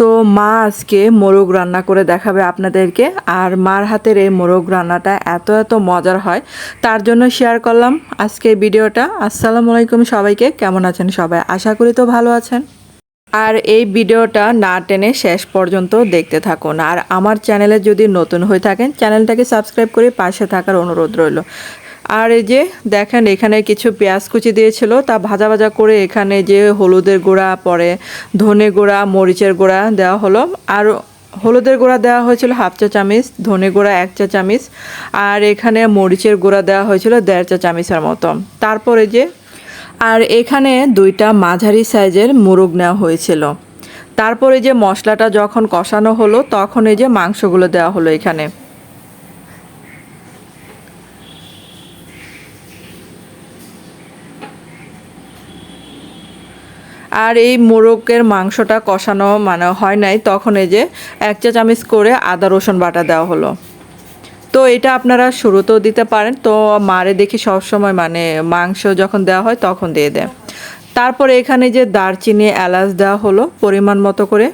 তো মা আজকে মোরগ রান্না করে দেখাবে আপনাদেরকে। আর মার হাতের এই মোরগ রান্নাটা এত এত মজার হয়, তার জন্য শেয়ার করলাম আজকে ভিডিওটা। আসসালামু আলাইকুম সবাইকে, কেমন আছেন সবাই? আশা করি তো ভালো আছেন। আর এই ভিডিওটা না টেনে শেষ পর্যন্ত দেখতে থাকুন। আর আমার চ্যানেলে যদি নতুন হয়ে থাকেন, চ্যানেলটাকে সাবস্ক্রাইব করে পাশে থাকার অনুরোধ রইল। আর এই যে দেখেন, এখানে কিছু পেঁয়াজ কুচি দিয়েছিল, তা ভাজা ভাজা করে এখানে যে হলুদের গুঁড়া, পরে ধনে গুঁড়া, মরিচের গুঁড়া দেওয়া হলো। আর হলুদের গুঁড়া দেওয়া হয়েছিল 1/2 চা চামচ, ধনে গুঁড়া 1 চা চামচ, আর এখানে মরিচের গুঁড়া দেওয়া হয়েছিল 1.5 চা চামচের মতো। তারপরে যে আর এখানে 2টা মাঝারি সাইজের মোরগ নেওয়া হয়েছিল। তারপরে যে মশলাটা যখন কষানো হলো, তখন এই যে মাংসগুলো দেওয়া হলো এখানে। আর এই মোরগের মাংসটা কষানো হয় নাই, তখন এই যে 1 চা চামচ করে আদা রসুন বাটা দেওয়া হলো। তো এটা আপনারা শুরুতেও দিতে পারেন, তো মারে দেখি সবসময় মাংস যখন দেওয়া হয় তখন দিয়ে দেয়। তারপরে এখানে যে দারচিনি, এলাচ দেওয়া হলো পরিমাণ মতো করে।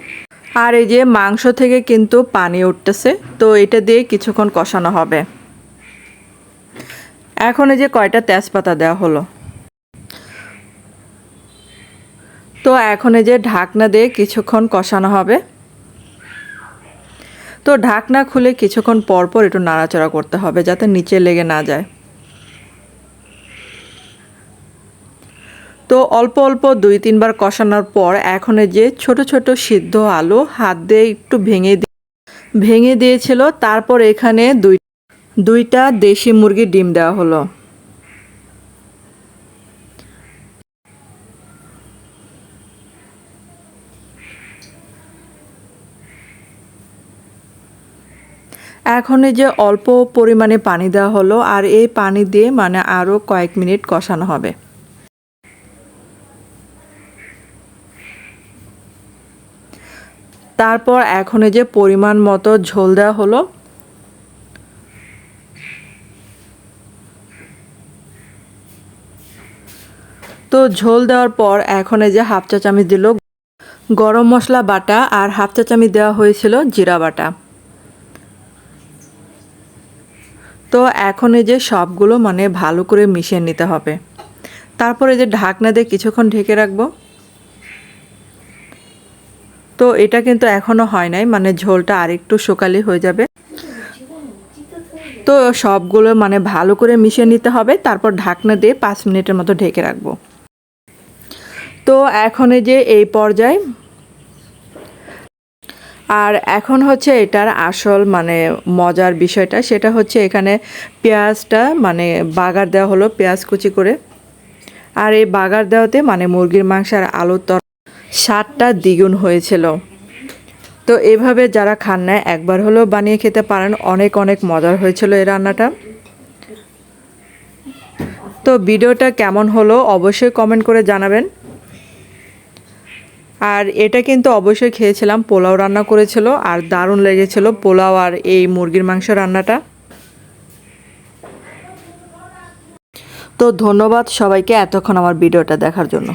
আর এই যে মাংস থেকে কিন্তু পানি উঠতেছে, তো এটা দিয়ে কিছুক্ষণ কষানো হবে। এখন এই যে কয়টা তেজপাতা দেওয়া হলো। তো এখন এই যে ঢাকনা দিয়ে কিছুক্ষণ কষানো হবে। তো ঢাকনা খুলে কিছুক্ষণ পর পর একটু নাড়াচাড়া করতে হবে, যাতে নিচে লেগে না যায়। তো অল্প অল্প 2-3 বার কষানোর পর এখন এই যে ছোট ছোট সিদ্ধ আলু হাত দিয়ে একটু ভেঙে দিয়েছিল। তারপর এখানে দুইটা দেশি মুরগির ডিম দেওয়া হলো। এখন এই যে অল্প পরিমাণে পানি দেওয়া হলো, আর এই পানি দিয়ে আরও কয়েক মিনিট কষানো হবে। তারপর এখন এই যে পরিমাণ মতো ঝোল দেওয়া হলো। তো ঝোল দেওয়ার পর এখন এই যে 1/2 চা চামচ দিল গরম মশলা বাটা, আর 1/2 চা চামচ দেওয়া হয়েছিল জিরা বাটা। তো এখন এই যে সবগুলো ভালো করে মিশিয়ে নিতে হবে। তারপরে যে ঢাকনা দিয়ে কিছুক্ষণ ঢেকে রাখবো। তো এটা কিন্তু এখনো হয় নাই, ঝোলটা আরেকটু শুকালি হয়ে যাবে। তো সবগুলো ভালো করে মিশিয়ে নিতে হবে। তারপর ঢাকনা দিয়ে 5 মিনিটের মতো ঢেকে রাখবো। তো এখন এই যে এই পর্যায়ে আর এখন হচ্ছে এটার আসল মজার বিষয়টা, সেটা হচ্ছে এখানে পেঁয়াজটা বাগার দেওয়া হলো পেঁয়াজ কুচি করে। আর এই বাগার দেওয়াতে মুরগির মাংস আর আলুর স্বাদটা দ্বিগুণ হয়েছিল। তো এভাবে যারা খান না, একবার হলেও বানিয়ে খেতে পারেন, অনেক অনেক মজার হয়েছিল এই রান্নাটা। তো ভিডিওটা কেমন হলো অবশ্যই কমেন্ট করে জানাবেন। আর এটা কিন্তু অবশ্যই খেয়েছিলাম, পোলাও রান্না করেছিল, আর দারুণ লেগেছিল পোলাও আর এই মুরগির মাংস রান্নাটা। তো ধন্যবাদ সবাইকে এতক্ষণ আমার ভিডিওটা দেখার জন্য।